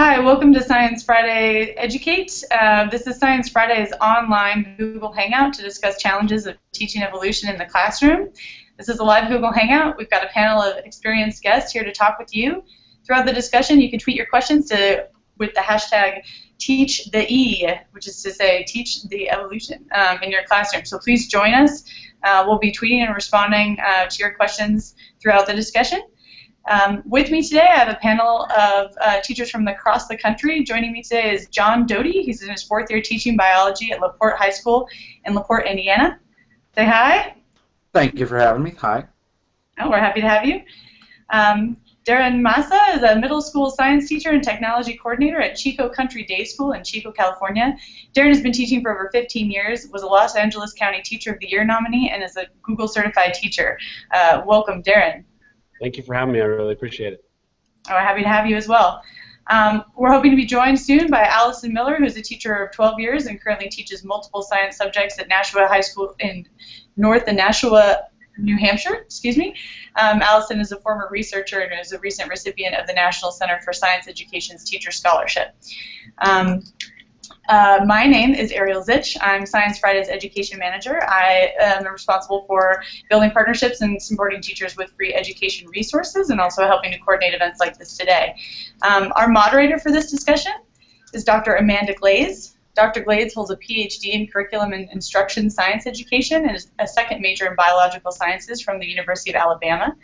Hi, welcome to Science Friday Educate. This is Science Friday's online Google Hangout to discuss challenges of teaching evolution in the classroom. This is a live Google Hangout. We've got a panel of experienced guests here to talk with you. Throughout the discussion, you can tweet your questions with the hashtag #TeachTheE, which is to say teach the evolution in your classroom. So please join us. We'll be tweeting and responding to your questions throughout the discussion. With me today, I have a panel of teachers from across the country. Joining me today is John Doty. He's in his 4th year teaching biology at LaPorte High School in LaPorte, Indiana. Say hi. Thank you for having me. Hi. Oh, we're happy to have you. Darren Massa is a middle school science teacher and technology coordinator at Chico Country Day School in Chico, California. Darren has been teaching for over 15 years, was a Los Angeles County Teacher of the Year nominee, and is a Google certified teacher. Welcome, Darren. Thank you for having me. I really appreciate it. Oh, we're happy to have you as well. We're hoping to be joined soon by Allison Miller, who's a teacher of 12 years and currently teaches multiple science subjects at Nashua High School in North and Nashua, New Hampshire. Allison is a former researcher and is a recent recipient of the National Center for Science Education's Teacher Scholarship. My name is Ariel Zich. I'm Science Friday's Education Manager. I am responsible for building partnerships and supporting teachers with free education resources and also helping to coordinate events like this today. Our moderator for this discussion is Dr. Amanda Glaze. Dr. Glaze holds a PhD in Curriculum and Instruction Science Education and is a second major in Biological Sciences from the University of Alabama.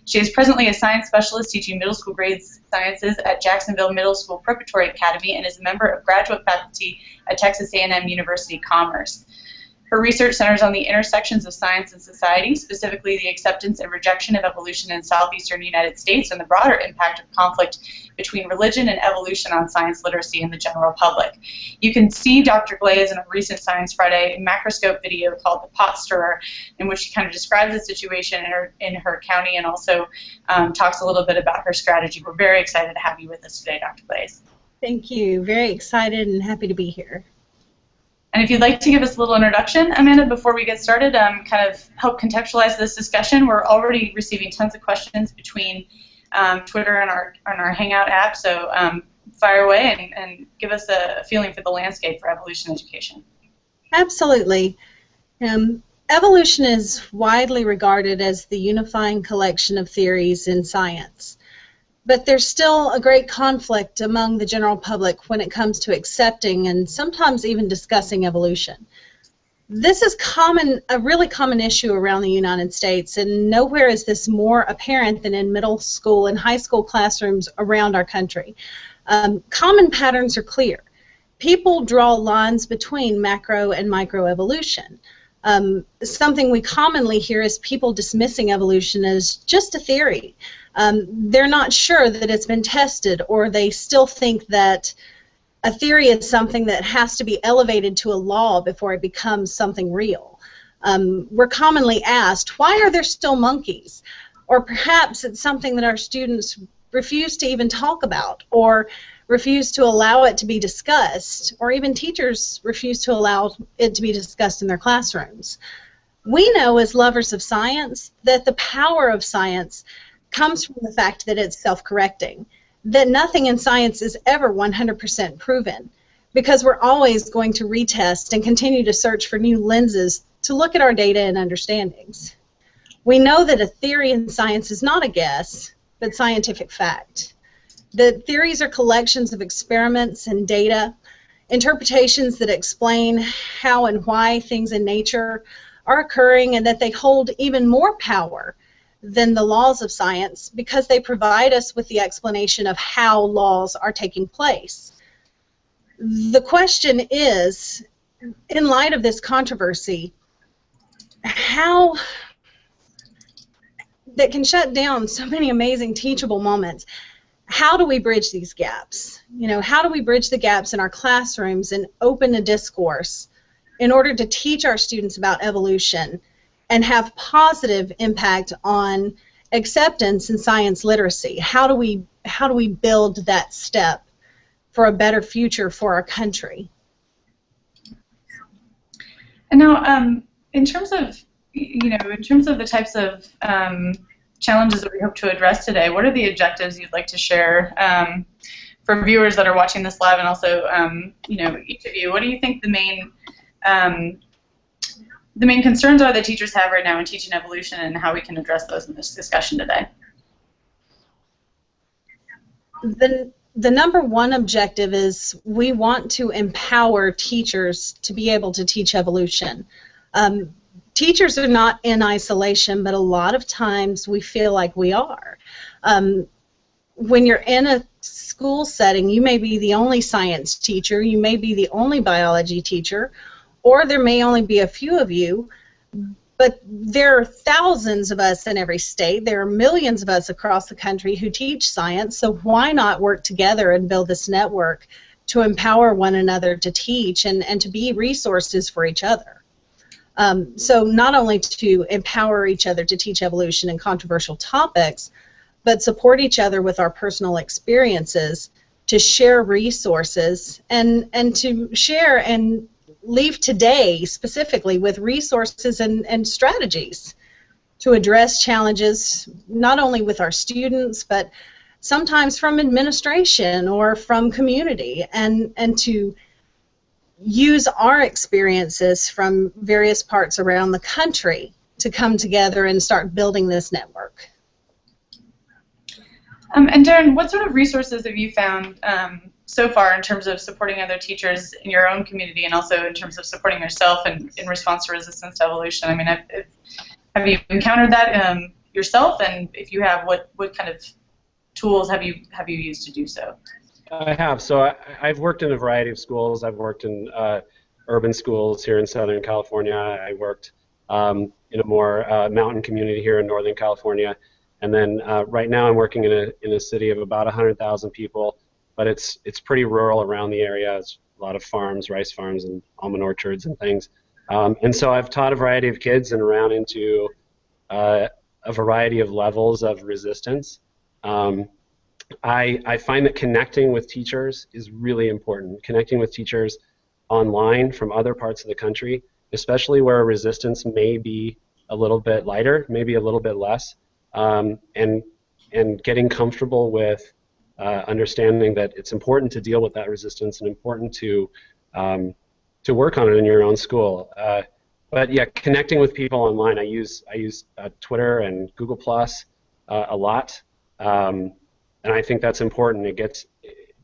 She is presently a science specialist teaching middle school grades sciences at Jacksonville Middle School Preparatory Academy and is a member of graduate faculty at Texas A&M University Commerce. Her research centers on the intersections of science and society, specifically the acceptance and rejection of evolution in southeastern United States and the broader impact of conflict between religion and evolution on science literacy in the general public. You can see Dr. Glaze in a recent Science Friday Macroscope video called The Pot Stirrer, in which she kind of describes the situation in her county and also talks a little bit about her strategy. We're very excited to have you with us today, Dr. Glaze. Thank you. Very excited and happy to be here. And if you'd like to give us a little introduction, Amanda, before we get started, kind of help contextualize this discussion. We're already receiving tons of questions between Twitter and our Hangout app, so fire away and give us a feeling for the landscape for evolution education. Absolutely. Evolution is widely regarded as the unifying collection of theories in science. But there's still a great conflict among the general public when it comes to accepting and sometimes even discussing evolution. This is a really common issue around the United States, and nowhere is this more apparent than in middle school and high school classrooms around our country. Common patterns are clear. People draw lines between macro and microevolution. Something we commonly hear is people dismissing evolution as just a theory. They're not sure that it's been tested, or they still think that a theory is something that has to be elevated to a law before it becomes something real. We're commonly asked, why are there still monkeys? Or perhaps it's something that our students refuse to even talk about, or refuse to allow it to be discussed, or even teachers refuse to allow it to be discussed in their classrooms. We know as lovers of science that the power of science comes from the fact that it's self-correcting, that nothing in science is ever 100% proven, because we're always going to retest and continue to search for new lenses to look at our data and understandings. We know that a theory in science is not a guess, but scientific fact. That theories are collections of experiments and data, interpretations that explain how and why things in nature are occurring, and that they hold even more power than the laws of science because they provide us with the explanation of how laws are taking place. The question is, in light of this controversy, how that can shut down so many amazing teachable moments, how do we bridge these gaps? How do we bridge the gaps in our classrooms and open a discourse in order to teach our students about evolution and have positive impact on acceptance and science literacy? How do we build that step for a better future for our country? And now, in terms of the types of challenges that we hope to address today, what are the objectives you'd like to share for viewers that are watching this live, and also each of you, what do you think the main concerns are that teachers have right now in teaching evolution, and how we can address those in this discussion today? The number one objective is we want to empower teachers to be able to teach evolution. Teachers are not in isolation, but a lot of times we feel like we are. When you're in a school setting, you may be the only science teacher, you may be the only biology teacher, or there may only be a few of you, but there are thousands of us in every state. There are millions of us across the country who teach science, so why not work together and build this network to empower one another to teach and to be resources for each other? So not only to empower each other to teach evolution and controversial topics, but support each other with our personal experiences, to share resources, and to share and leave today specifically with resources and strategies to address challenges not only with our students, but sometimes from administration or from community, and to use our experiences from various parts around the country to come together and start building this network. And Darren, what sort of resources have you found so far in terms of supporting other teachers in your own community, and also in terms of supporting yourself in response to resistance to evolution? I mean, have you encountered that yourself? And if you have, what kind of tools have you used to do so? I have. So I've worked in a variety of schools. I've worked in urban schools here in Southern California. I worked in a more mountain community here in Northern California. And then right now I'm working in a city of about 100,000 people, but it's pretty rural around the area. It's a lot of farms, rice farms, and almond orchards and things. And so I've taught a variety of kids and around into a variety of levels of resistance. I find that connecting with teachers is really important. Connecting with teachers online from other parts of the country, especially where resistance may be a little bit lighter, maybe a little bit less, and getting comfortable with understanding that it's important to deal with that resistance and important to work on it in your own school. But yeah, connecting with people online, I use Twitter and Google Plus a lot. And I think that's important. It gets,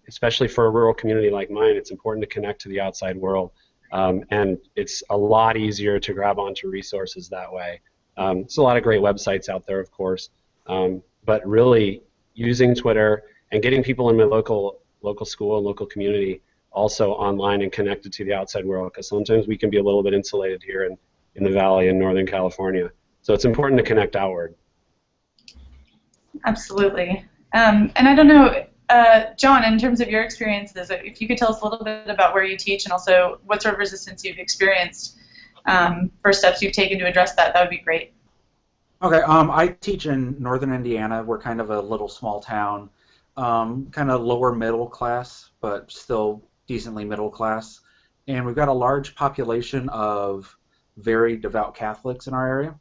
especially for a rural community like mine, it's important to connect to the outside world. And it's a lot easier to grab onto resources that way. There's a lot of great websites out there, of course. But really using Twitter and getting people in my local school and local community also online and connected to the outside world, because sometimes we can be a little bit insulated here in the Valley in Northern California. So it's important to connect outward. Absolutely. And I don't know, John, in terms of your experiences, if you could tell us a little bit about where you teach and also what sort of resistance you've experienced, first steps you've taken to address that would be great. Okay, I teach in northern Indiana. We're kind of a little small town, kind of lower middle class, but still decently middle class. And we've got a large population of very devout Catholics in our area.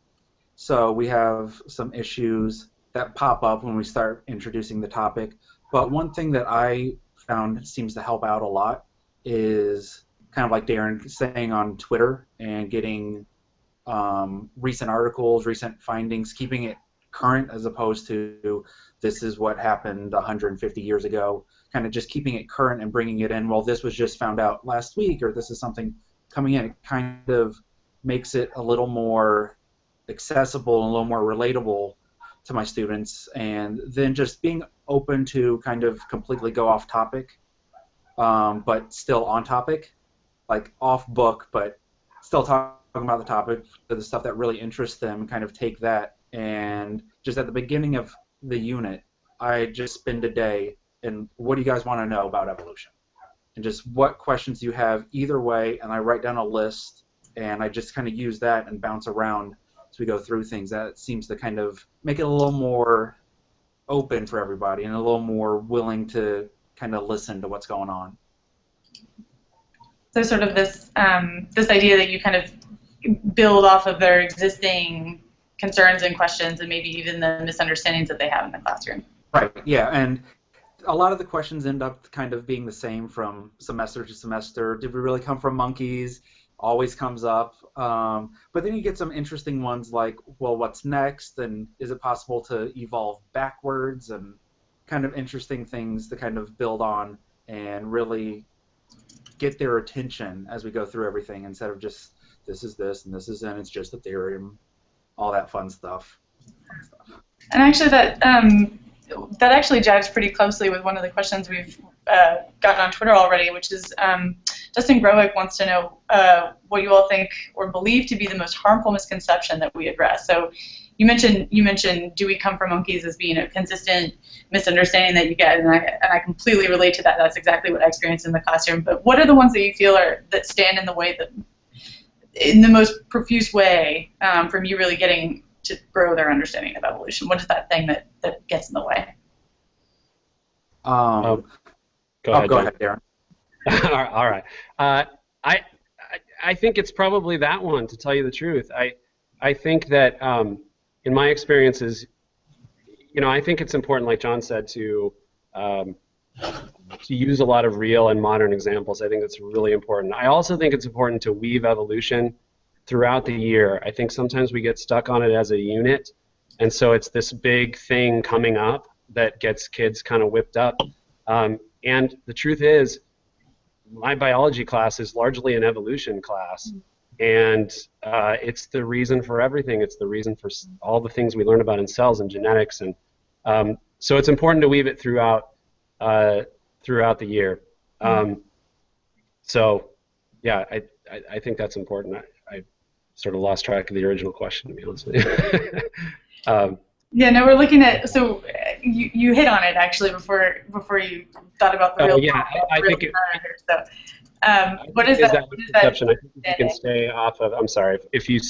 So we have some issues that pop up when we start introducing the topic. But one thing that I found seems to help out a lot is kind of like Darren saying on Twitter and getting recent articles, recent findings, keeping it current as opposed to this is what happened 150 years ago, kind of just keeping it current and bringing it in. Well, this was just found out last week, or this is something coming in. It kind of makes it a little more accessible and a little more relatable to my students, and then just being open to kind of completely go off topic, but still on topic, like off book, but still talking about the topic, the stuff that really interests them, and kind of take that. And just at the beginning of the unit, I just spend a day and what do you guys want to know about evolution? And just what questions do you have either way, and I write down a list, and I just kind of use that and bounce around as we go through things. That seems to kind of make it a little more open for everybody and a little more willing to kind of listen to what's going on. So sort of this this idea that you kind of build off of their existing concerns and questions and maybe even the misunderstandings that they have in the classroom. Right, yeah, and a lot of the questions end up kind of being the same from semester to semester. Did we really come from monkeys? Always comes up. But then you get some interesting ones like, well, what's next? And is it possible to evolve backwards? And kind of interesting things to kind of build on and really get their attention as we go through everything, instead of just this is this and this is and it's just a theorem, all that fun stuff. And actually, that actually jives pretty closely with one of the questions we've gotten on Twitter already, which is Justin Growick wants to know what you all think or believe to be the most harmful misconception that we address. So you mentioned do we come from monkeys as being a consistent misunderstanding that you get, and I completely relate to that. That's exactly what I experienced in the classroom. But what are the ones that you feel that stand in the way, that in the most profuse way, from you really getting to grow their understanding of evolution? What is that thing that gets in the way? Go ahead, Darren. All right. I think it's probably that one, to tell you the truth. I think that in my experiences, I think it's important, like John said, to use a lot of real and modern examples. I think that's really important. I also think it's important to weave evolution throughout the year. I think sometimes we get stuck on it as a unit, and so it's this big thing coming up that gets kids kind of whipped up. And the truth is, my biology class is largely an evolution class, and it's the reason for everything. It's the reason for all the things we learn about in cells and genetics, and so it's important to weave it throughout the year. So, yeah, I think that's important. I sort of lost track of the original question, to be honest with you. Yeah, no, we're looking at, so you hit on it actually before you thought about the real. Yeah, I think what is that? Misconception. I think you can stay off of. I'm sorry. If you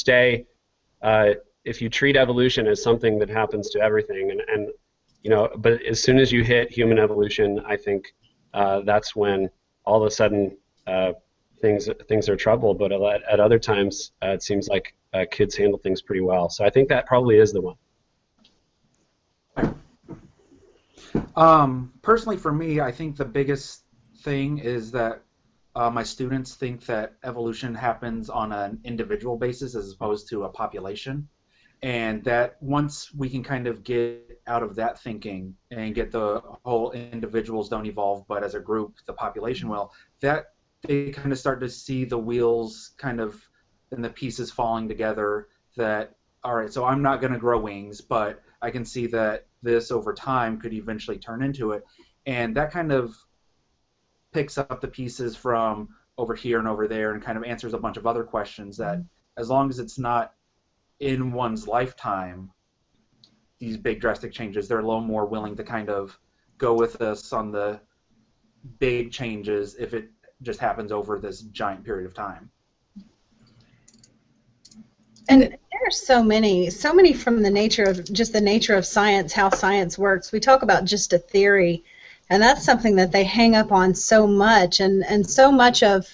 treat evolution as something that happens to everything, but as soon as you hit human evolution, I think that's when all of a sudden things are trouble. But at other times, it seems like kids handle things pretty well. So I think that probably is the one. Personally, for me, I think the biggest thing is that my students think that evolution happens on an individual basis as opposed to a population, and that once we can kind of get out of that thinking and get the whole individuals don't evolve, but as a group, the population will, that they kind of start to see the wheels kind of and the pieces falling together, that, all right, so I'm not going to grow wings, but I can see that this over time could eventually turn into it. And that kind of picks up the pieces from over here and over there and kind of answers a bunch of other questions that, as long as it's not in one's lifetime, these big drastic changes, they're a little more willing to kind of go with us on the big changes if it just happens over this giant period of time. And there are so many from the nature of science, how science works. We talk about just a theory, and that's something that they hang up on so much, and so much of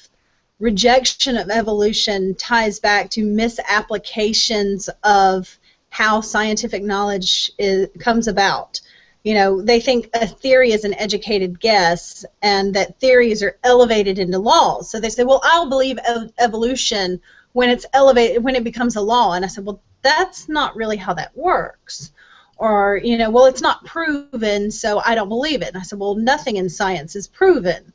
rejection of evolution ties back to misapplications of how scientific knowledge comes about. They think a theory is an educated guess, and that theories are elevated into laws. So they say, well, I'll believe evolution when it's elevated, when it becomes a law. And I said, well, that's not really how that works. Or, well, it's not proven, so I don't believe it. And I said, well, nothing in science is proven.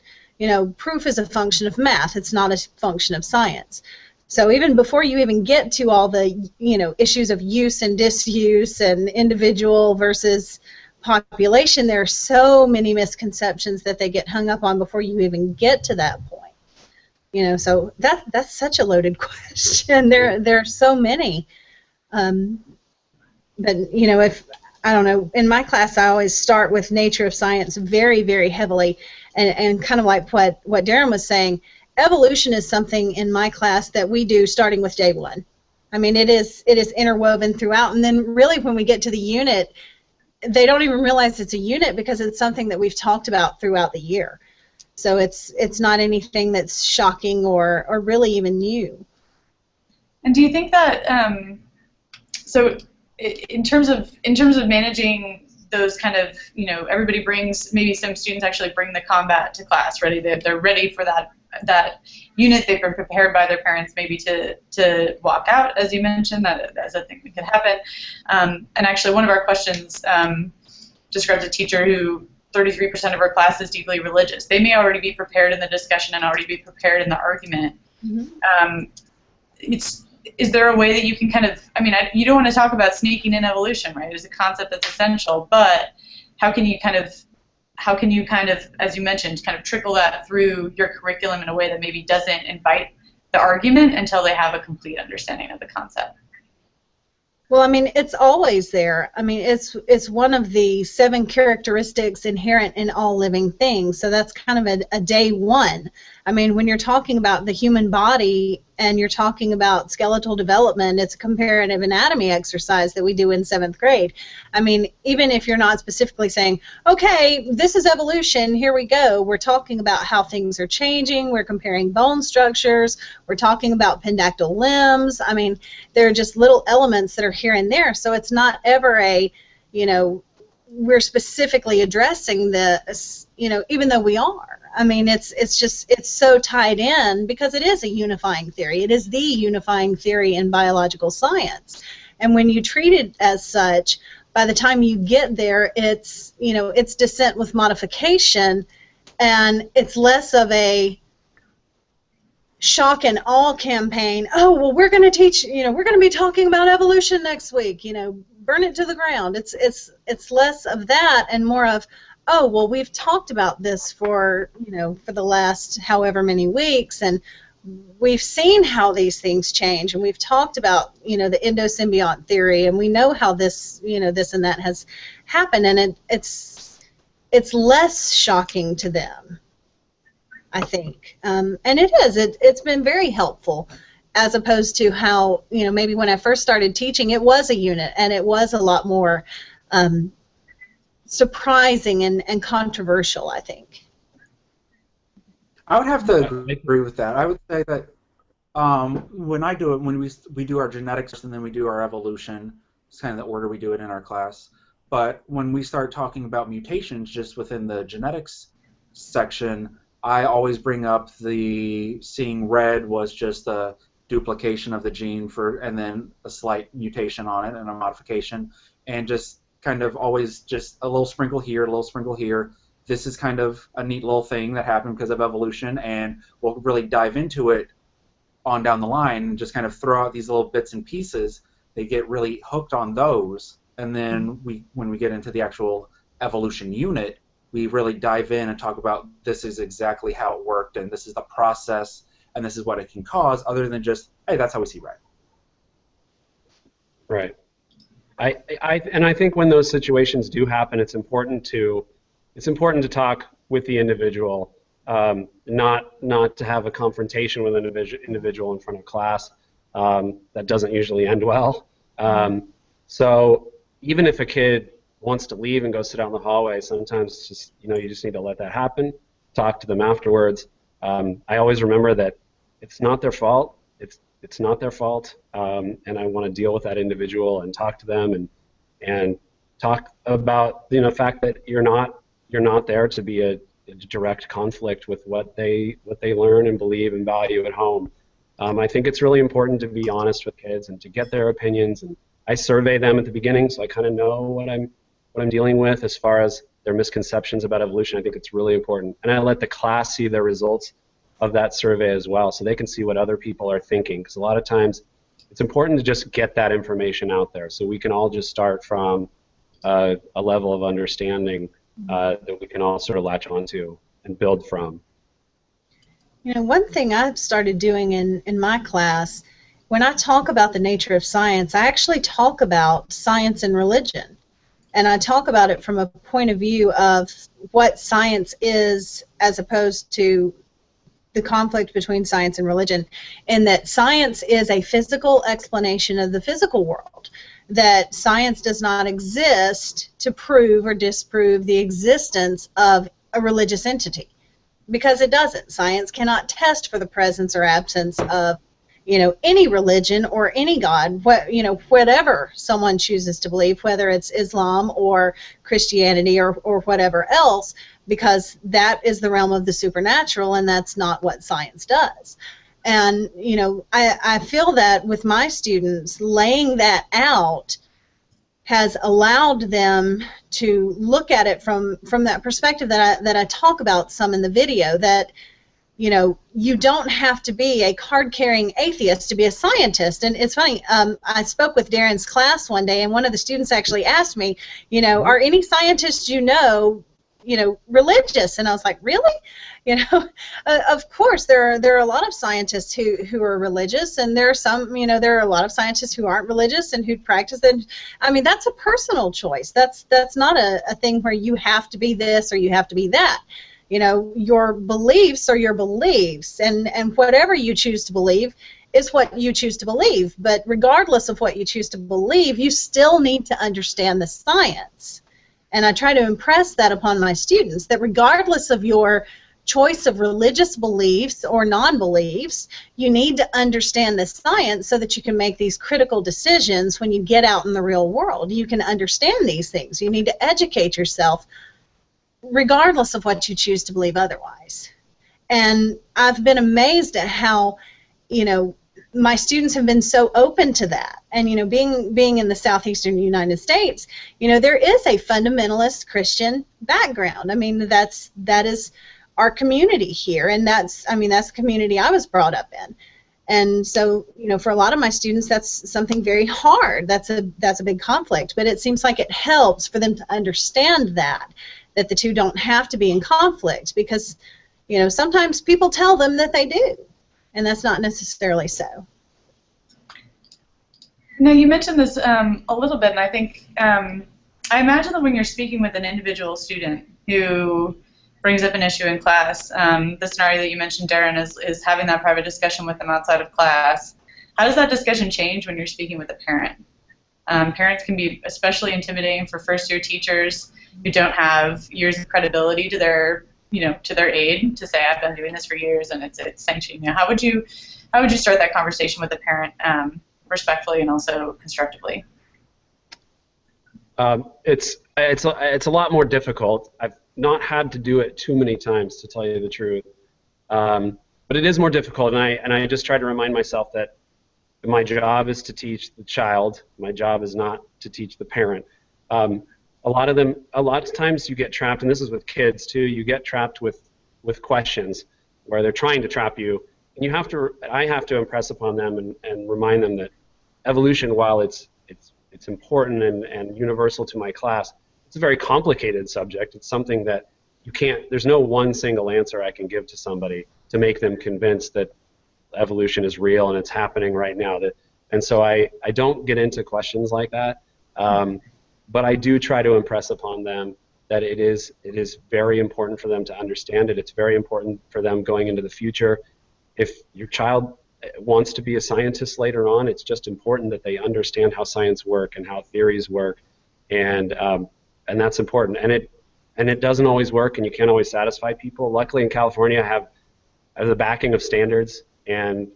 Proof is a function of math. It's not a function of science. So even before you even get to all the, issues of use and disuse and individual versus population, there are so many misconceptions that they get hung up on before you even get to that point. So that's such a loaded question. There are so many. But if I don't know, in my class I always start with nature of science very, very heavily, and kind of like what Darren was saying, evolution is something in my class that we do starting with day one. I mean, it is interwoven throughout, and then really when we get to the unit, they don't even realize it's a unit because it's something that we've talked about throughout the year. So it's not anything that's shocking or really even new. And do you think that so in terms of managing those kind of, everybody brings, maybe some students actually bring the combat to class, ready. They're ready for that unit. They've been prepared by their parents maybe to walk out, as you mentioned, that as a thing that could happen. And actually, one of our questions describes a teacher who 33% of her class is deeply religious. They may already be prepared in the discussion and already be prepared in the argument. Mm-hmm. Is there a way that you can kind of, you don't want to talk about sneaking in evolution, right? It's a concept that's essential, but how can you kind of, as you mentioned, kind of trickle that through your curriculum in a way that maybe doesn't invite the argument until they have a complete understanding of the concept? Well, it's always there. It's one of the 7 characteristics inherent in all living things. So that's kind of a day one. When you're talking about the human body and you're talking about skeletal development, it's a comparative anatomy exercise that we do in 7th grade. Even if you're not specifically saying, okay, this is evolution, here we go, we're talking about how things are changing, we're comparing bone structures, we're talking about pendactyl limbs. There are just little elements that are here and there, so it's not ever we're specifically addressing this, even though we are. It's so tied in because it is a unifying theory. It is the unifying theory in biological science. And when you treat it as such, by the time you get there, it's descent with modification, and it's less of a shock and awe campaign. Oh, well, we're going to teach, we're going to be talking about evolution next week, burn it to the ground. It's less of that and more of, oh, well, we've talked about this for the last however many weeks, and we've seen how these things change, and we've talked about, the endosymbiont theory, and we know how this, this and that has happened, and it's less shocking to them, I think. And it's been very helpful, as opposed to how, maybe when I first started teaching, it was a unit, and it was a lot more surprising and controversial, I think. I would have to agree with that. I would say that when I do it, when we do our genetics and then we do our evolution, it's kind of the order we do it in our class. But when we start talking about mutations just within the genetics section, I always bring up the seeing red was just a duplication of the gene and then a slight mutation on it and a modification, and just kind of always just a little sprinkle here, a little sprinkle here. This is kind of a neat little thing that happened because of evolution, and we'll really dive into it on down the line and just kind of throw out these little bits and pieces. They get really hooked on those, and then when we get into the actual evolution unit, we really dive in and talk about this is exactly how it worked, and this is the process, and this is what it can cause, other than just, hey, that's how we see red. Right. I think when those situations do happen, it's important to talk with the individual, not to have a confrontation with an individual in front of class. That doesn't usually end well. So even if a kid wants to leave and go sit out in the hallway, sometimes it's just, you just need to let that happen. Talk to them afterwards. I always remember that it's not their fault. It's not their fault, and I want to deal with that individual and talk to them and talk about the fact that you're not there to be a direct conflict with what they learn and believe and value at home. I think it's really important to be honest with kids and to get their opinions. And I survey them at the beginning, so I kind of know what I'm dealing with as far as their misconceptions about evolution. I think it's really important, and I let the class see the results of that survey as well, so they can see what other people are thinking, because a lot of times it's important to just get that information out there so we can all just start from a level of understanding that we can all sort of latch onto and build from. One thing I've started doing in my class, when I talk about the nature of science, I actually talk about science and religion, and I talk about it from a point of view of what science is as opposed to the conflict between science and religion, in that science is a physical explanation of the physical world, that science does not exist to prove or disprove the existence of a religious entity, because it doesn't. Science cannot test for the presence or absence of any religion or any God, whatever someone chooses to believe, whether it's Islam or Christianity or whatever else, because that is the realm of the supernatural, and that's not what science does. And, I feel that with my students, laying that out has allowed them to look at it from that perspective that I talk about some in the video, that you don't have to be a card-carrying atheist to be a scientist. And it's funny, I spoke with Darren's class one day, and one of the students actually asked me, are any scientists religious? And I was like, really? Of course there are a lot of scientists who are religious, and there are some, there are a lot of scientists who aren't religious and who practice it. I mean, that's a personal choice. That's not a thing where you have to be this or you have to be that. Your beliefs are your beliefs, and whatever you choose to believe is what you choose to believe. But regardless of what you choose to believe, you still need to understand the science. And I try to impress that upon my students, that regardless of your choice of religious beliefs or non-beliefs, you need to understand the science so that you can make these critical decisions when you get out in the real world. You can understand these things. You need to educate yourself regardless of what you choose to believe otherwise. And I've been amazed at how, my students have been so open to that. And, being in the southeastern United States, there is a fundamentalist Christian background. I mean, that is our community here, and that's the community I was brought up in. And so, for a lot of my students, that's something very hard. That's a big conflict. But it seems like it helps for them to understand that the two don't have to be in conflict, because, sometimes people tell them that they do, and that's not necessarily so. Now, you mentioned this a little bit, and I think I imagine that when you're speaking with an individual student who brings up an issue in class, the scenario that you mentioned, Darren, is having that private discussion with them outside of class. How does that discussion change when you're speaking with a parent? Parents can be especially intimidating for first-year teachers who don't have years of credibility to their aid to say, I've been doing this for years and it's sanctioned. How would you start that conversation with a parent respectfully and also constructively? It's a lot more difficult. I've not had to do it too many times, to tell you the truth, but it is more difficult, and I just try to remind myself that my job is to teach the child. My job is not to teach the parent. A lot of times you get trapped, and this is with kids too. You get trapped with questions where they're trying to trap you, and I have to impress upon them and remind them that evolution, while it's important and universal to my class, it's a very complicated subject. It's something that there's no one single answer I can give to somebody to make them convinced that evolution is real and it's happening right now. And so I don't get into questions like that, but I do try to impress upon them that it is very important for them to understand it. It's very important for them going into the future. If your child wants to be a scientist later on, it's just important that they understand how science works and how theories work, and that's important. And it doesn't always work, and you can't always satisfy people. Luckily, in California, I have the backing of standards, and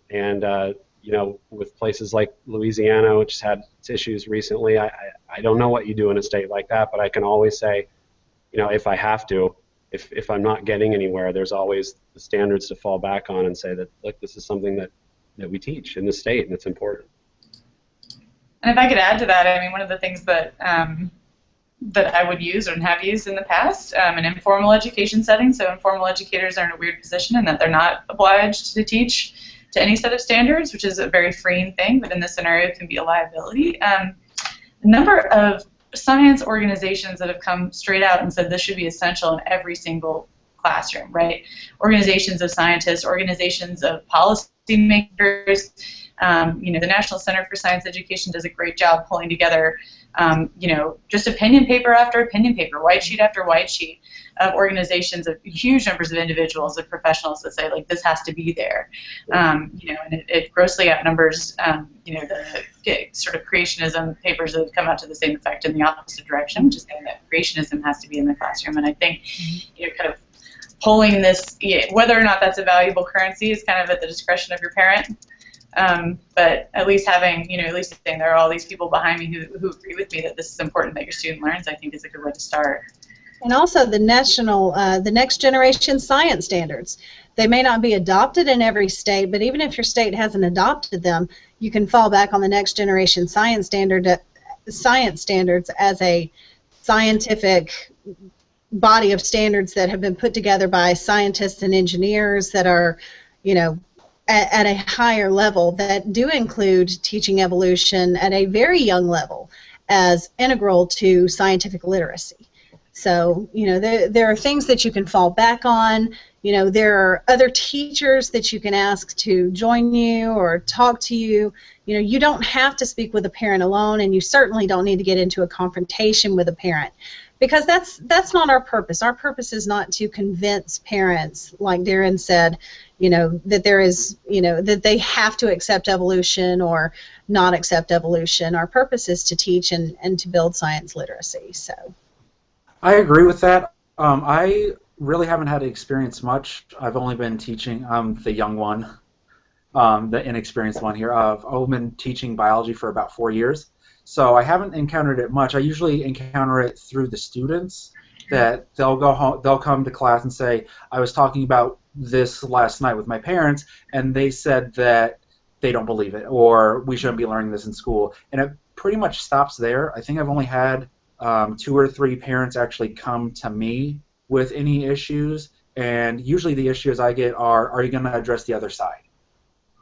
with places like Louisiana, which has had its issues recently, I don't know what you do in a state like that, but I can always say, if I have to, if I'm not getting anywhere, there's always the standards to fall back on and say that, look, this is something that we teach in the state, and it's important. And if I could add to that, I mean, one of the things that that I would use and have used in the past, in informal education settings, so informal educators are in a weird position in that they're not obliged to teach to any set of standards, which is a very freeing thing, but in this scenario it can be a liability. A number of science organizations that have come straight out and said this should be essential in every single classroom, right? Organizations of scientists, organizations of policymakers, the National Center for Science Education does a great job pulling together, just opinion paper after opinion paper, white sheet after white sheet of organizations of huge numbers of individuals, of professionals that say, like, this has to be there. And it grossly outnumbers, the sort of creationism papers that have come out to the same effect in the opposite direction, just saying that creationism has to be in the classroom. And I think, kind of pulling this, whether or not that's a valuable currency is kind of at the discretion of your parent. But at least having, at least saying there are all these people behind me who agree with me that this is important that your student learns, I think is a good way to start. And also the next generation science standards. They may not be adopted in every state, but even if your state hasn't adopted them, you can fall back on the next generation science standards as a scientific body of standards that have been put together by scientists and engineers that are, at a higher level, that do include teaching evolution at a very young level as integral to scientific literacy. So, there are things that you can fall back on. There are other teachers that you can ask to join you or talk to you. You don't have to speak with a parent alone, and you certainly don't need to get into a confrontation with a parent, because that's not our purpose. Our purpose is not to convince parents, like Darren said, that there is, that they have to accept evolution or not accept evolution. Our purpose is to teach and to build science literacy. So. I agree with that. I really haven't had to experience much. I've only been teaching. I'm the young one, the inexperienced one here. I've been teaching biology for about 4 years, so I haven't encountered it much. I usually encounter it through the students, that they'll go home, they'll come to class and say, I was talking about this last night with my parents, and they said that they don't believe it, or we shouldn't be learning this in school. And it pretty much stops there. I think I've only had 2 or 3 parents actually come to me with any issues, and usually the issues I get are you going to address the other side?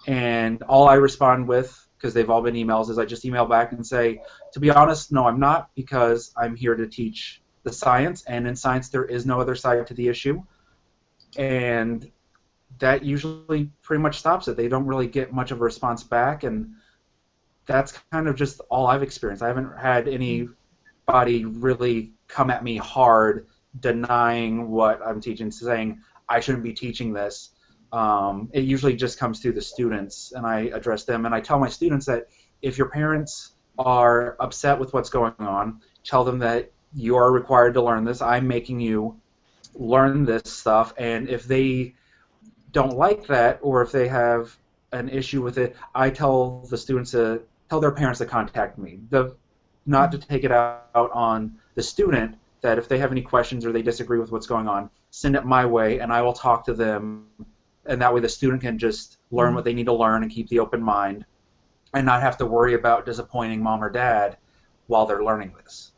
And all I respond with, because they've all been emails, is I just email back and say, to be honest, no, I'm not, because I'm here to teach the science, and in science there is no other side to the issue. And that usually pretty much stops it. They don't really get much of a response back, and that's kind of just all I've experienced. I haven't had anybody really come at me hard denying what I'm teaching, saying I shouldn't be teaching this. It usually just comes through the students, and I address them, and I tell my students that if your parents are upset with what's going on, tell them that you are required to learn this. I'm making you learn this stuff, and if they don't like that, or if they have an issue with it, I tell the students to tell their parents to contact me. Not to take it out on the student, that if they have any questions or they disagree with what's going on, send it my way, and I will talk to them, and that way the student can just learn what they need to learn and keep the open mind, and not have to worry about disappointing mom or dad while they're learning this.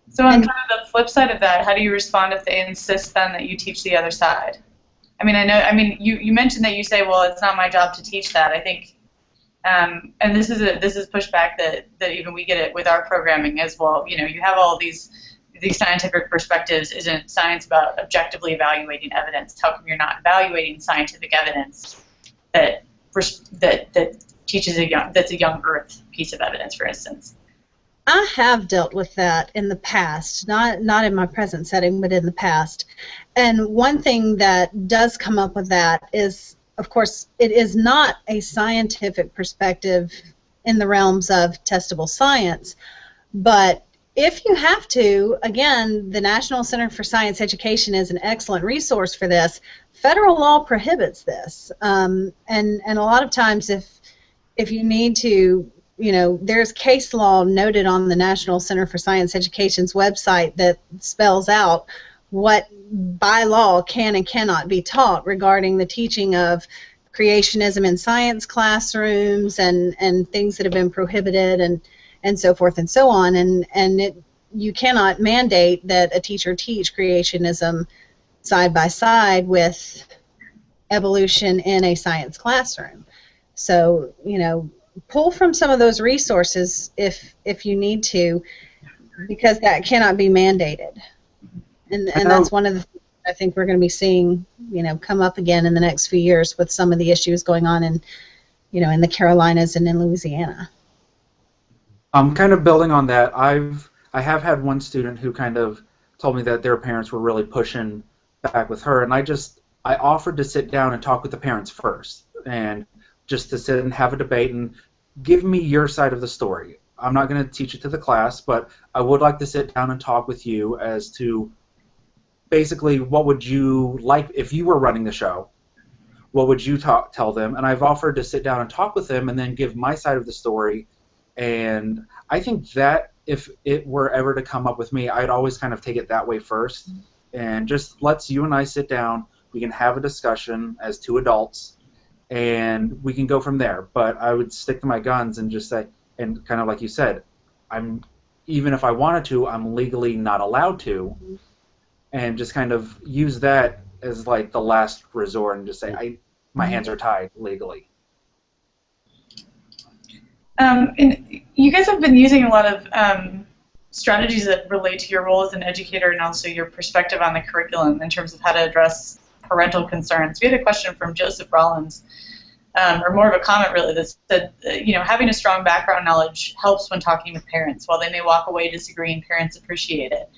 So on kind of the flip side of that, how do you respond if they insist then that you teach the other side? You mentioned that you say, well, it's not my job to teach that. I think, and this is pushback that even we get it with our programming as well. You have all these scientific perspectives. Isn't science about objectively evaluating evidence? How come you're not evaluating scientific evidence that teaches that's a young Earth piece of evidence, for instance? I have dealt with that in the past, not in my present setting, but in the past. And one thing that does come up with that is, of course, it is not a scientific perspective in the realms of testable science, but if you have to, again, the National Center for Science Education is an excellent resource for this. Federal law prohibits this, and a lot of times if you need to, there's case law noted on the National Center for Science Education's website that spells out what by law can and cannot be taught regarding the teaching of creationism in science classrooms and things that have been prohibited and so forth and so on. And you cannot mandate that a teacher teach creationism side by side with evolution in a science classroom. So, pull from some of those resources if you need to, because that cannot be mandated. And that's one of the things I think we're going to be seeing, come up again in the next few years with some of the issues going on in the Carolinas and in Louisiana. Kind of building on that, I have had one student who kind of told me that their parents were really pushing back with her, and I offered to sit down and talk with the parents first, and just to sit and have a debate and give me your side of the story. I'm not going to teach it to the class, but I would like to sit down and talk with you as to basically what would you like if you were running the show. what would you tell them? And I've offered to sit down and talk with them and then give my side of the story. And I think that if it were ever to come up with me, I'd always kind of take it that way first. And just let's you and I sit down. We can have a discussion as two adults, and we can go from there. But I would stick to my guns and just say, and kind of like you said, even if I wanted to, I'm legally not allowed to, and just kind of use that as like the last resort and just say, my hands are tied legally. And you guys have been using a lot of strategies that relate to your role as an educator and also your perspective on the curriculum in terms of how to address parental concerns. We had a question from Joseph Rollins, or more of a comment really, that said, having a strong background knowledge helps when talking with parents. While they may walk away disagreeing, parents appreciate it.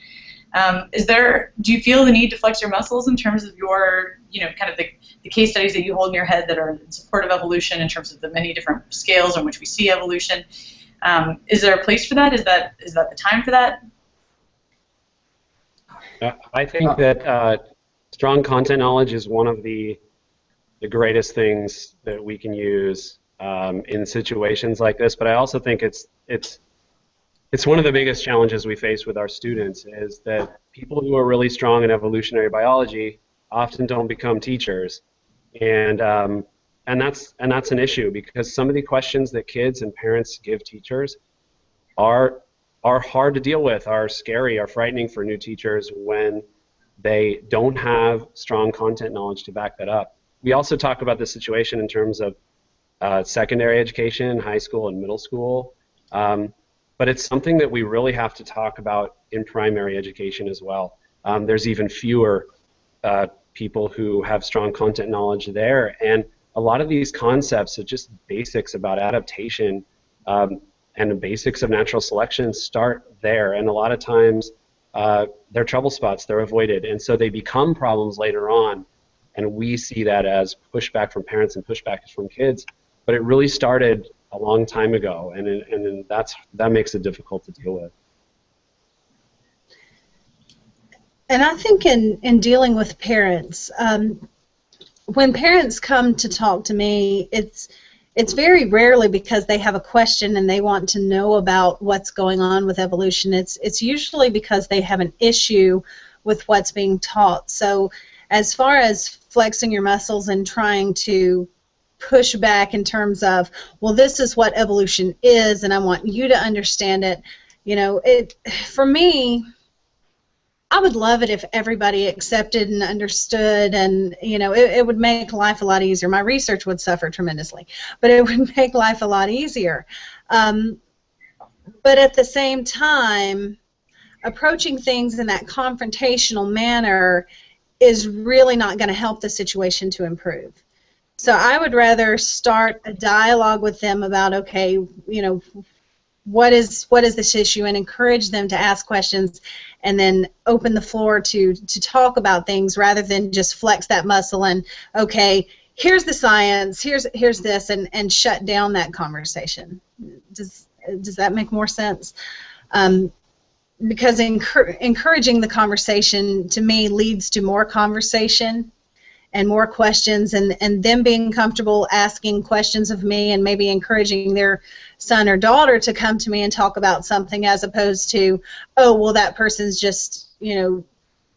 Do you feel the need to flex your muscles in terms of your, kind of the case studies that you hold in your head that are in support of evolution in terms of the many different scales in which we see evolution? Is there a place for that? Is that the time for that? I think that strong content knowledge is one of the greatest things that we can use in situations like this. But I also think it's one of the biggest challenges we face with our students is that people who are really strong in evolutionary biology often don't become teachers, and that's an issue because some of the questions that kids and parents give teachers are hard to deal with, are scary, are frightening for new teachers when they don't have strong content knowledge to back that up. We also talk about this situation in terms of secondary education, high school and middle school. But it's something that we really have to talk about in primary education as well. There's even fewer people who have strong content knowledge there, and a lot of these concepts are just basics about adaptation and the basics of natural selection start there, and a lot of times they're trouble spots, they're avoided, and so they become problems later on, and we see that as pushback from parents and pushback from kids, but it really started a long time ago, and that makes it difficult to deal with. And I think in dealing with parents, when parents come to talk to me, it's very rarely because they have a question and they want to know about what's going on with evolution. It's usually because they have an issue with what's being taught. So as far as flexing your muscles and trying to push back in terms of, well, this is what evolution is and I want you to understand it, for me, I would love it if everybody accepted and understood, and it would make life a lot easier. My research would suffer tremendously, but it would make life a lot easier. But at the same time, approaching things in that confrontational manner is really not going to help the situation to improve. So I would rather start a dialogue with them about, okay, what is this issue, and encourage them to ask questions and then open the floor to talk about things rather than just flex that muscle and, okay, here's the science, here's this, and shut down that conversation. Does that make more sense? Because encouraging the conversation, to me, leads to more conversation and more questions, and them being comfortable asking questions of me and maybe encouraging their son or daughter to come to me and talk about something, as opposed to, oh, well, that person's just,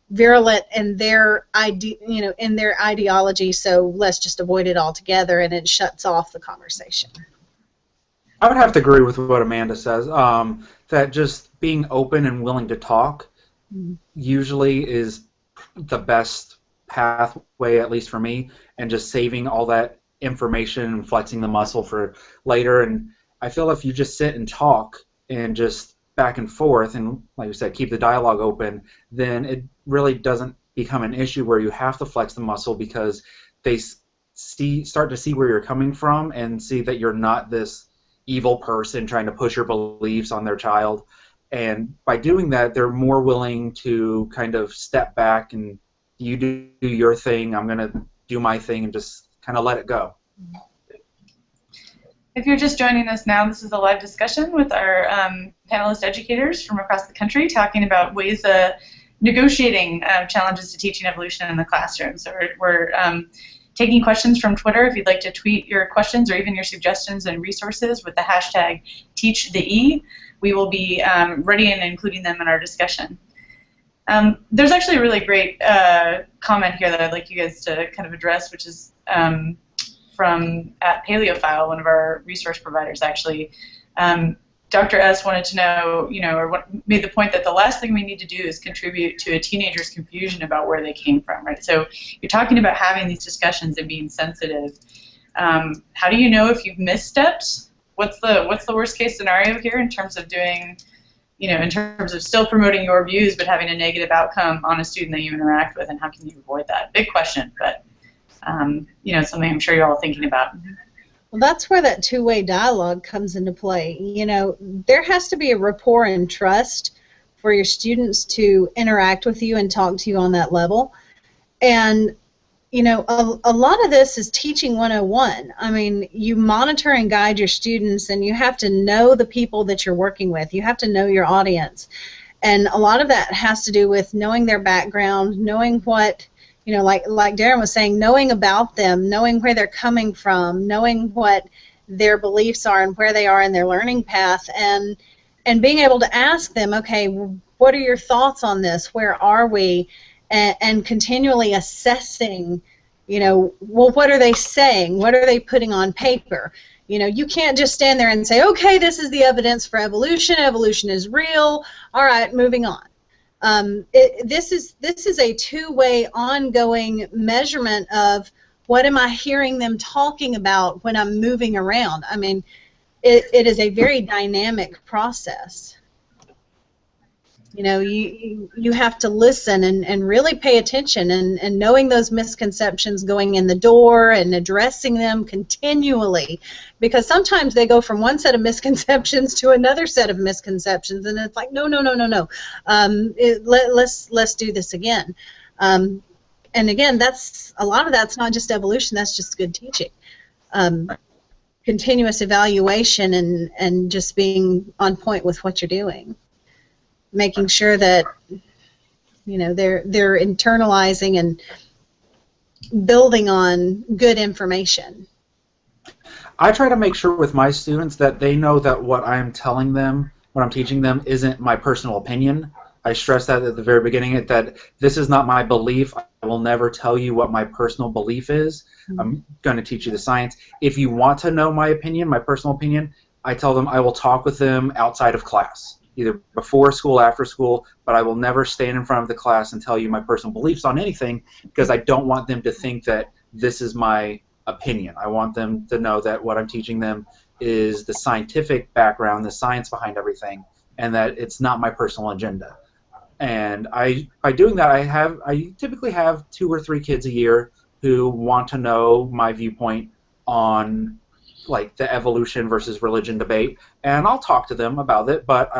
virulent in their ideology, so let's just avoid it altogether, and it shuts off the conversation. I would have to agree with what Amanda says, that just being open and willing to talk usually is the best pathway, at least for me, and just saving all that information and flexing the muscle for later. And I feel if you just sit and talk and just back and forth and, like you said, keep the dialogue open, then it really doesn't become an issue where you have to flex the muscle, because they start to see where you're coming from and see that you're not this evil person trying to push your beliefs on their child. And by doing that, they're more willing to kind of step back and, you do your thing, I'm going to do my thing, and just kind of let it go. If you're just joining us now, this is a live discussion with our panelist educators from across the country talking about ways of negotiating challenges to teaching evolution in the classroom. So we're taking questions from Twitter. If you'd like to tweet your questions or even your suggestions and resources with the hashtag #TeachTheE, we will be ready and including them in our discussion. There's actually a really great comment here that I'd like you guys to kind of address, which is from @Paleophile, one of our resource providers, actually. Dr. S wanted to know, or made the point that the last thing we need to do is contribute to a teenager's confusion about where they came from, right? So you're talking about having these discussions and being sensitive. How do you know if you've misstepped? What's the worst case scenario here in terms of doing, in terms of still promoting your views but having a negative outcome on a student that you interact with, and how can you avoid that? Big question, but something I'm sure you're all thinking about. Well, that's where that two-way dialogue comes into play. There has to be a rapport and trust for your students to interact with you and talk to you on that level. And, a lot of this is teaching 101. I mean, you monitor and guide your students, and you have to know the people that you're working with. You have to know your audience. And a lot of that has to do with knowing their background, knowing what, like Darren was saying, knowing about them, knowing where they're coming from, knowing what their beliefs are and where they are in their learning path, and being able to ask them, okay, what are your thoughts on this? Where are we? And continually assessing, well, what are they saying? What are they putting on paper? You can't just stand there and say, okay, this is the evidence for evolution. Evolution is real. All right, moving on. This is a two-way ongoing measurement of what am I hearing them talking about when I'm moving around. I mean, it is a very dynamic process. You have to listen and really pay attention, and knowing those misconceptions going in the door and addressing them continually, because sometimes they go from one set of misconceptions to another set of misconceptions, and it's like, no. Let's do this again. And again, a lot of that's not just evolution, that's just good teaching. Continuous evaluation and just being on point with what you're doing. Making sure that they're internalizing and building on good information. I try to make sure with my students that they know that what I'm telling them, what I'm teaching them, isn't my personal opinion. I stress that at the very beginning, that this is not my belief. I will never tell you what my personal belief is. I'm going to teach you the science. If you want to know my opinion, my personal opinion, I tell them I will talk with them outside of class, either before school, after school, but I will never stand in front of the class and tell you my personal beliefs on anything, because I don't want them to think that this is my opinion. I want them to know that what I'm teaching them is the scientific background, the science behind everything, and that it's not my personal agenda. And by doing that, I typically have 2 or 3 kids a year who want to know my viewpoint on like the evolution versus religion debate, and I'll talk to them about it, but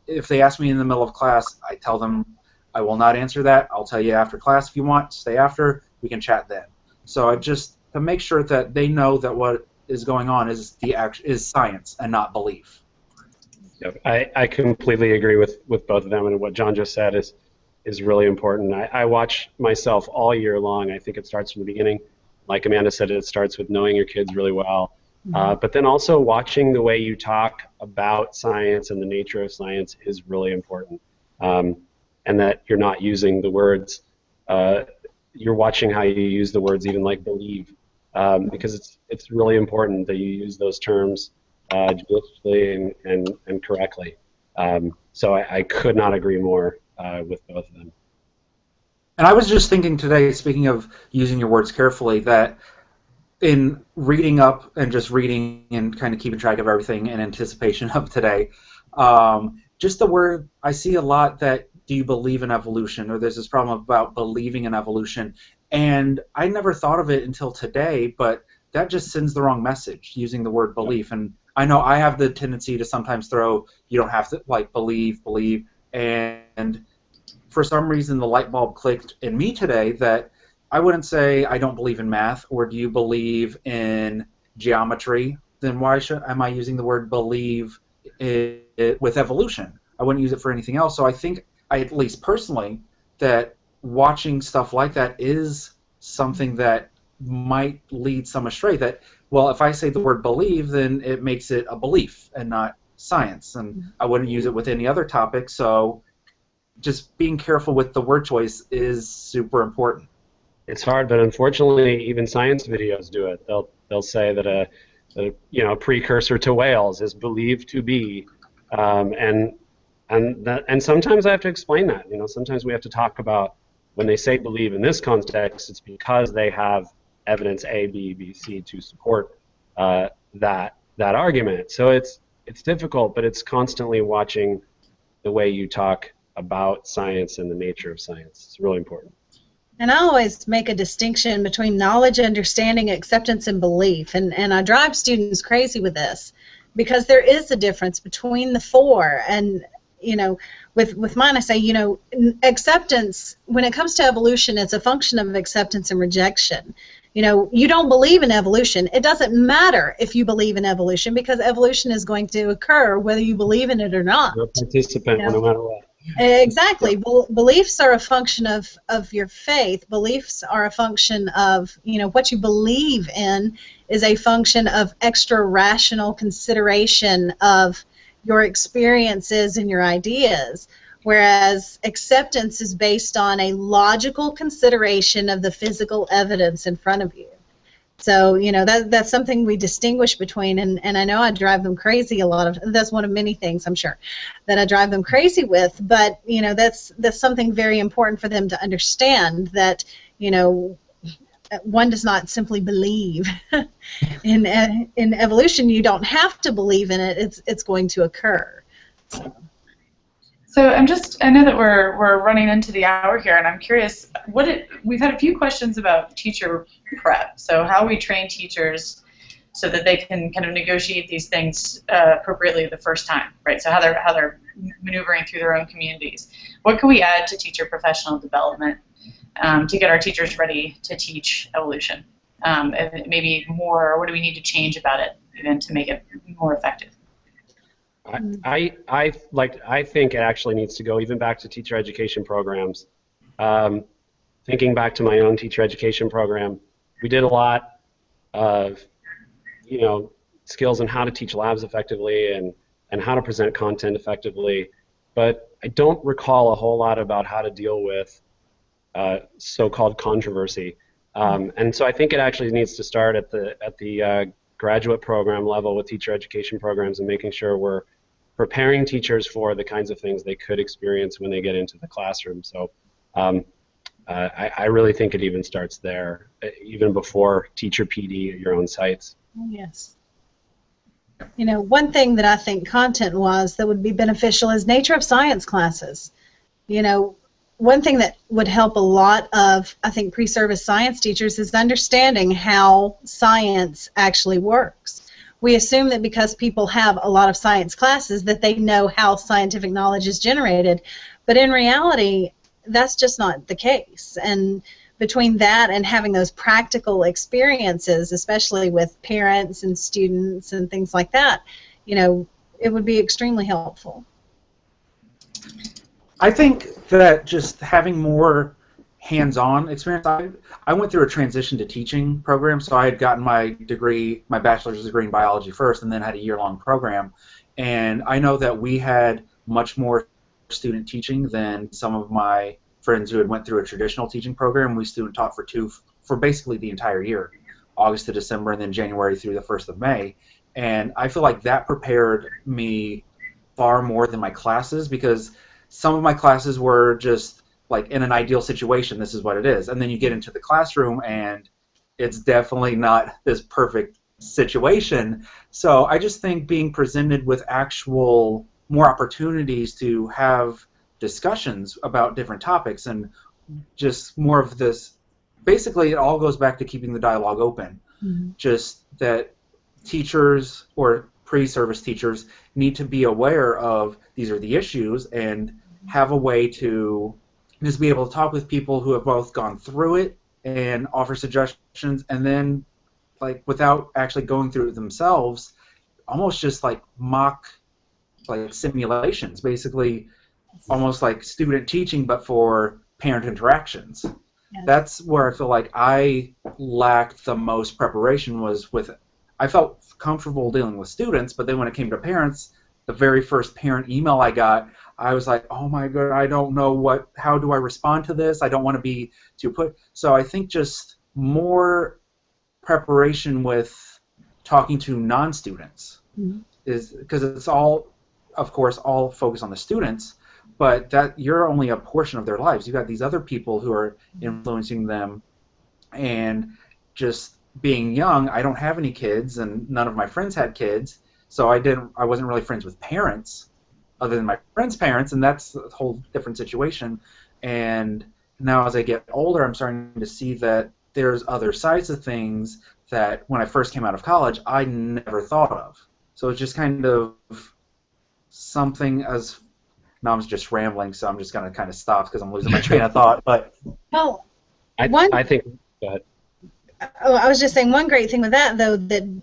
if they ask me in the middle of class, I tell them I will not answer that. I'll tell you after class if you want. Stay after. We can chat then. So I just to make sure that they know that what is going on is science and not belief. Yep. I completely agree with both of them, and what John just said is really important. I watch myself all year long. I think it starts from the beginning. Like Amanda said, it starts with knowing your kids really well, but then also watching the way you talk about science and the nature of science is really important, and that you're not using the words, you're watching how you use the words, even like believe, because it's really important that you use those terms judiciously and correctly. So I could not agree more with both of them. And I was just thinking today, speaking of using your words carefully, that in reading up and just reading and kind of keeping track of everything in anticipation of today, just the word, I see a lot that, do you believe in evolution? Or there's this problem about believing in evolution. And I never thought of it until today, but that just sends the wrong message, using the word belief. And I know I have the tendency to sometimes throw, you don't have to, like, believe, and for some reason the light bulb clicked in me today that I wouldn't say I don't believe in math, or do you believe in geometry? Then why am I using the word believe with evolution? I wouldn't use it for anything else. So I think, at least personally, that watching stuff like that is something that might lead some astray that, well, if I say the word believe, then it makes it a belief and not science, and I wouldn't use it with any other topic, so just being careful with the word choice is super important. It's hard, but unfortunately, even science videos do it. They'll say that a precursor to whales is believed to be, and sometimes I have to explain that. Sometimes we have to talk about when they say believe in this context, it's because they have evidence A, B, C to support that argument. So it's difficult, but it's constantly watching the way you talk about science and the nature of science. It's really important. And I always make a distinction between knowledge, understanding, acceptance, and belief. And I drive students crazy with this because there is a difference between the four. And, with mine I say, acceptance, when it comes to evolution, it's a function of acceptance and rejection. You don't believe in evolution. It doesn't matter if you believe in evolution because evolution is going to occur whether you believe in it or not. You're a participant no matter what. Exactly. Beliefs are a function of your faith. Beliefs are a function of, what you believe in is a function of extra rational consideration of your experiences and your ideas, whereas acceptance is based on a logical consideration of the physical evidence in front of you. So, that's something we distinguish between, and I know I drive them crazy a lot of, that's one of many things, I'm sure, that I drive them crazy with, but, that's something very important for them to understand, that, one does not simply believe. In evolution, you don't have to believe in it, it's going to occur. So I know that we're running into the hour here, and I'm curious, we've had a few questions about teacher prep, so how we train teachers so that they can kind of negotiate these things appropriately the first time, right? So how they're maneuvering through their own communities. What can we add to teacher professional development to get our teachers ready to teach evolution? And maybe more, what do we need to change about it even to make it more effective? I think it actually needs to go even back to teacher education programs. Thinking back to my own teacher education program, we did a lot of skills on how to teach labs effectively and how to present content effectively, but I don't recall a whole lot about how to deal with so-called controversy. And so I think it actually needs to start at the graduate program level with teacher education programs and making sure we're preparing teachers for the kinds of things they could experience when they get into the classroom. So I really think it even starts there, even before teacher PD at your own sites. Yes. One thing that I think content-wise that would be beneficial is nature of science classes. One thing that would help a lot of, I think, pre-service science teachers is understanding how science actually works. We assume that because people have a lot of science classes that they know how scientific knowledge is generated, but in reality, that's just not the case. And between that and having those practical experiences, especially with parents and students and things like that, it would be extremely helpful. I think that just having more hands-on experience, I went through a transition to teaching program, so I had gotten my degree, my bachelor's degree in biology first, and then had a year-long program, and I know that we had much more student teaching than some of my friends who had went through a traditional teaching program. We student taught for basically the entire year, August to December, and then January through the 1st of May, and I feel like that prepared me far more than my classes, because some of my classes were just like, in an ideal situation, this is what it is. And then you get into the classroom, and it's definitely not this perfect situation. So I just think being presented with actual more opportunities to have discussions about different topics and just more of this, basically it all goes back to keeping the dialogue open. Mm-hmm. Just that teachers or pre-service teachers need to be aware of these are the issues and have a way to just be able to talk with people who have both gone through it and offer suggestions, and then, like, without actually going through it themselves, almost just like mock, like, simulations, basically almost like student teaching but for parent interactions. That's where I feel like I lacked the most preparation was with. I felt comfortable dealing with students, but then when it came to parents, the very first parent email I got, I was like, oh my god, I don't know how do I respond to this? I don't want to be too put. So I think just more preparation with talking to non-students is because it's all, of course, all focused on the students, but that you're only a portion of their lives. You've got these other people who are influencing them, and just being young, I don't have any kids, and none of my friends had kids, so I wasn't really friends with parents other than my friends' parents, and that's a whole different situation. And now as I get older, I'm starting to see that there's other sides of things that when I first came out of college, I never thought of. So it's just kind of something as... Now I'm just rambling, so I'm just going to kind of stop because I'm losing my train of thought. But Well, I think... Go ahead. Oh, I was just saying one great thing with that, though, that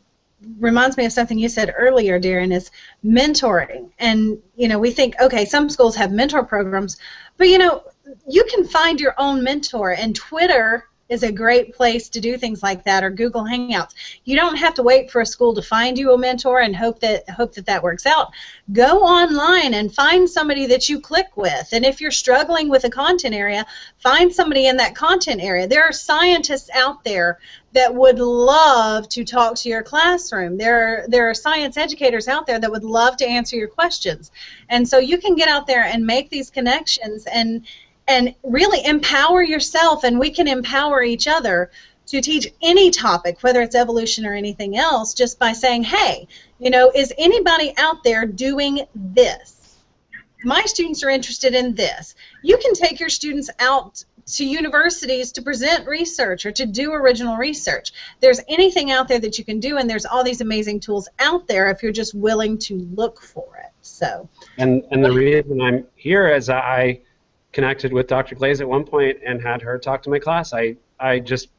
reminds me of something you said earlier, Darren, is mentoring. And, we think, okay, some schools have mentor programs, but, you can find your own mentor, and Twitter is a great place to do things like that, or Google Hangouts. You don't have to wait for a school to find you a mentor and hope that works out. Go online and find somebody that you click with. And if you're struggling with a content area, find somebody in that content area. There are scientists out there that would love to talk to your classroom. There are science educators out there that would love to answer your questions. And so you can get out there and make these connections and really empower yourself, and we can empower each other to teach any topic, whether it's evolution or anything else, just by saying, hey, is anybody out there doing this? My students are interested in this. You can take your students out to universities to present research or to do original research. There's anything out there that you can do, and there's all these amazing tools out there if you're just willing to look for it. So. And the reason I'm here is I connected with Dr. Glaze at one point and had her talk to my class. I just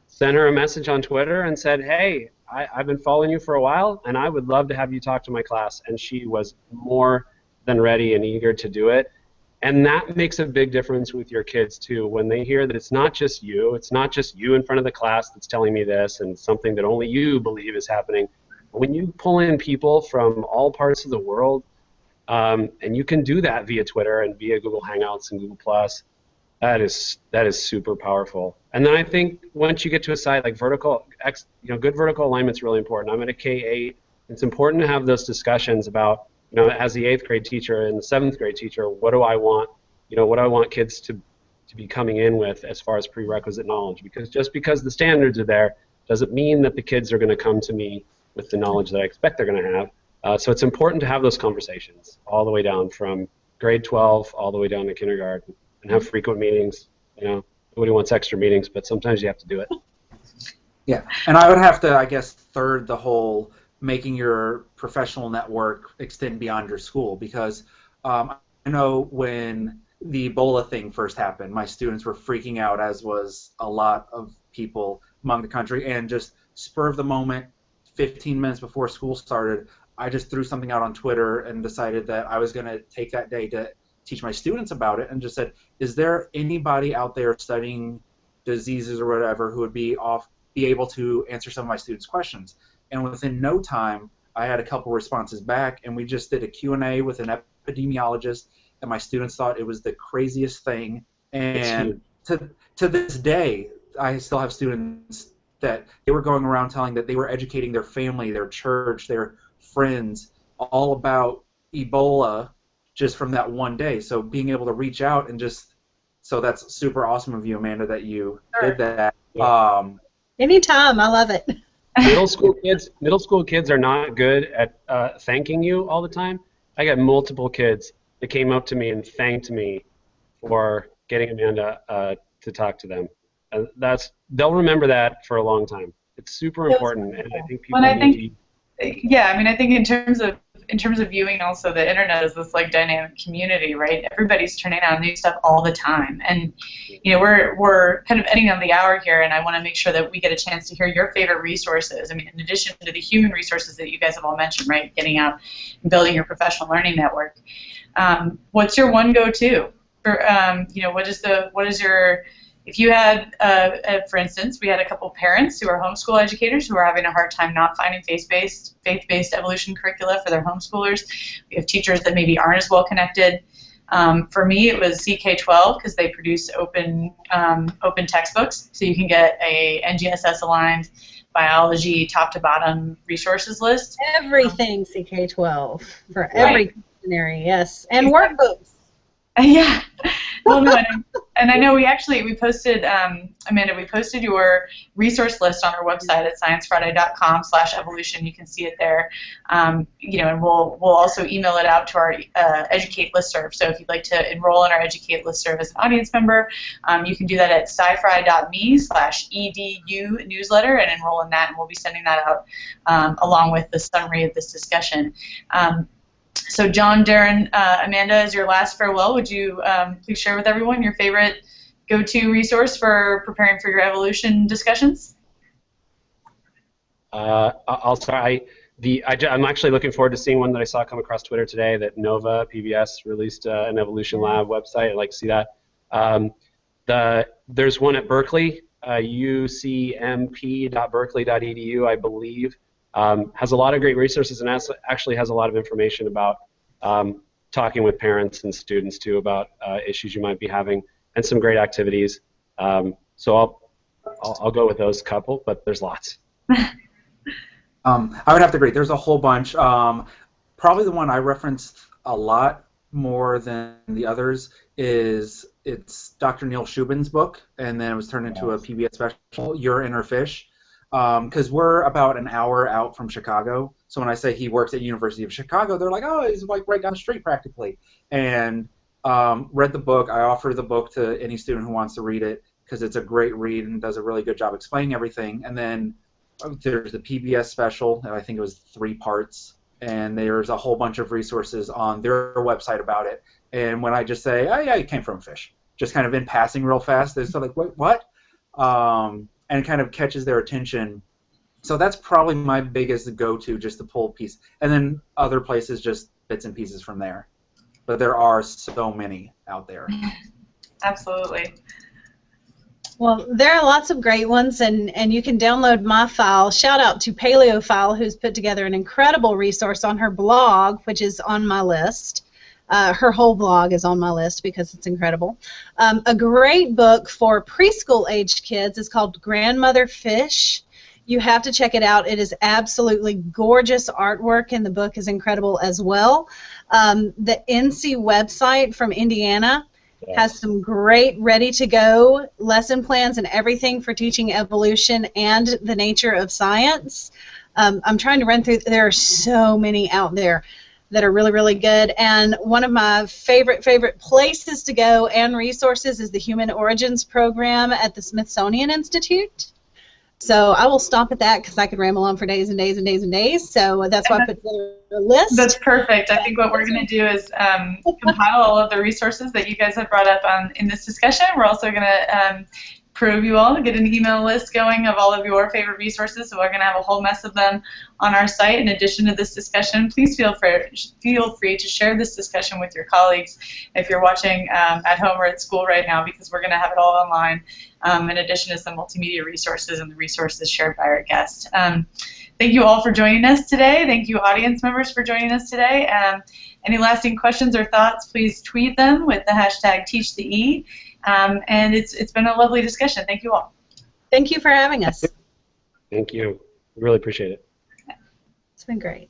sent her a message on Twitter and said, hey, I've been following you for a while, and I would love to have you talk to my class. And she was more than ready and eager to do it. And that makes a big difference with your kids, too, when they hear that it's not just you in front of the class that's telling me this and something that only you believe is happening. When you pull in people from all parts of the world, and you can do that via Twitter and via Google Hangouts and Google+. That is super powerful. And then I think once you get to a site like good vertical alignment is really important. I'm at a K-8. It's important to have those discussions about, as the 8th grade teacher and the 7th grade teacher, what do I want? What do I want kids to be coming in with as far as prerequisite knowledge? Because just because the standards are there doesn't mean that the kids are going to come to me with the knowledge that I expect they're going to have. So it's important to have those conversations all the way down from grade 12 all the way down to kindergarten and have frequent meetings. Nobody wants extra meetings, but sometimes you have to do it. Yeah, and I would have to, I guess, third the whole making your professional network extend beyond your school, because I know when the Ebola thing first happened, my students were freaking out, as was a lot of people among the country, and just spur of the moment, 15 minutes before school started, I just threw something out on Twitter and decided that I was going to take that day to teach my students about it, and just said, is there anybody out there studying diseases or whatever who would be able to answer some of my students' questions? And within no time, I had a couple responses back, and we just did a Q&A with an epidemiologist, and my students thought it was the craziest thing. And to this day, I still have students that they were going around telling that they were educating their family, their church, their friends all about Ebola just from that one day. So being able to reach out and so that's super awesome of you, Amanda, that you did that. Yeah. Anytime, I love it. Middle school kids are not good at thanking you all the time. I got multiple kids that came up to me and thanked me for getting Amanda to talk to them. They'll remember that for a long time. It's super important, and I think people need to. Yeah, I mean, I think in terms of viewing, also the internet is this dynamic community, right? Everybody's turning on new stuff all the time, and we're kind of ending on the hour here, and I want to make sure that we get a chance to hear your favorite resources. I mean, in addition to the human resources that you guys have all mentioned, right? Getting out and building your professional learning network. What's your one go-to? What is your if you had, for instance, we had a couple parents who are homeschool educators who are having a hard time not finding faith-based evolution curricula for their homeschoolers. We have teachers that maybe aren't as well connected. For me, it was CK12 because they produce open textbooks, so you can get a NGSS aligned biology top to bottom resources list. Everything CK12 for every dictionary, yes, and workbooks. Yeah. Well, no, and I know we posted, Amanda, we posted your resource list on our website at sciencefriday.com/evolution. You can see it there. You know, and we'll also email it out to our Educate listserv. So if you'd like to enroll in our Educate listserv as an audience member, you can do that at scifry.me/edu newsletter and enroll in that, and we'll be sending that out along with the summary of this discussion. So John, Darren, Amanda, as your last farewell, would you please share with everyone your favorite go-to resource for preparing for your evolution discussions? I'll start. I'm actually looking forward to seeing one that I saw come across Twitter today that Nova PBS released an Evolution Lab website. I'd like to see that. There's one at Berkeley, ucmp.berkeley.edu, I believe. Has a lot of great resources and actually has a lot of information about talking with parents and students too about issues you might be having and some great activities. So I'll go with those couple, but there's lots. I would have to agree. There's a whole bunch. Probably the one I referenced a lot more than the others it's Dr. Neil Shubin's book, and then it was turned into a PBS special, Your Inner Fish. Because we're about an hour out from Chicago, so when I say he works at University of Chicago, they're like, oh, he's like right down the street practically. And read the book. I offer the book to any student who wants to read it because it's a great read and does a really good job explaining everything. And then there's the PBS special, and I think it was 3 parts, and there's a whole bunch of resources on their website about it. And when I just say, oh yeah, it came from a fish, just kind of in passing real fast, they're still like, wait, what? And it kind of catches their attention. So that's probably my biggest go-to, just to pull a piece. And then other places, just bits and pieces from there. But there are so many out there. Absolutely. Well, there are lots of great ones, and you can download my file. Shout out to Paleophile, who's put together an incredible resource on her blog, which is on my list. Her whole blog is on my list because it's incredible. A great book for preschool-aged kids is called Grandmother Fish. You have to check it out. It is absolutely gorgeous artwork, and the book is incredible as well. The NC website from Indiana has some great ready-to-go lesson plans and everything for teaching evolution and the nature of science. I'm trying to run through. There are so many out there that are really, really good. And one of my favorite places to go and resources is the Human Origins program at the Smithsonian Institute. So I will stop at that because I could ramble on for days and days and days and days. So that's why I put together a list. That's perfect. I think what we're going to do is compile all of the resources that you guys have brought up in this discussion. We're also going to probe you all, get an email list going of all of your favorite resources. So we're going to have a whole mess of them on our site. In addition to this discussion, please feel free to share this discussion with your colleagues if you're watching at home or at school right now, because we're going to have it all online, in addition to some multimedia resources and the resources shared by our guests. Thank you all for joining us today. Thank you, audience members, for joining us today. Any lasting questions or thoughts, please tweet them with the hashtag #TeachTheE. And it's been a lovely discussion. Thank you all. Thank you for having us. Thank you. Really appreciate it. It's been great.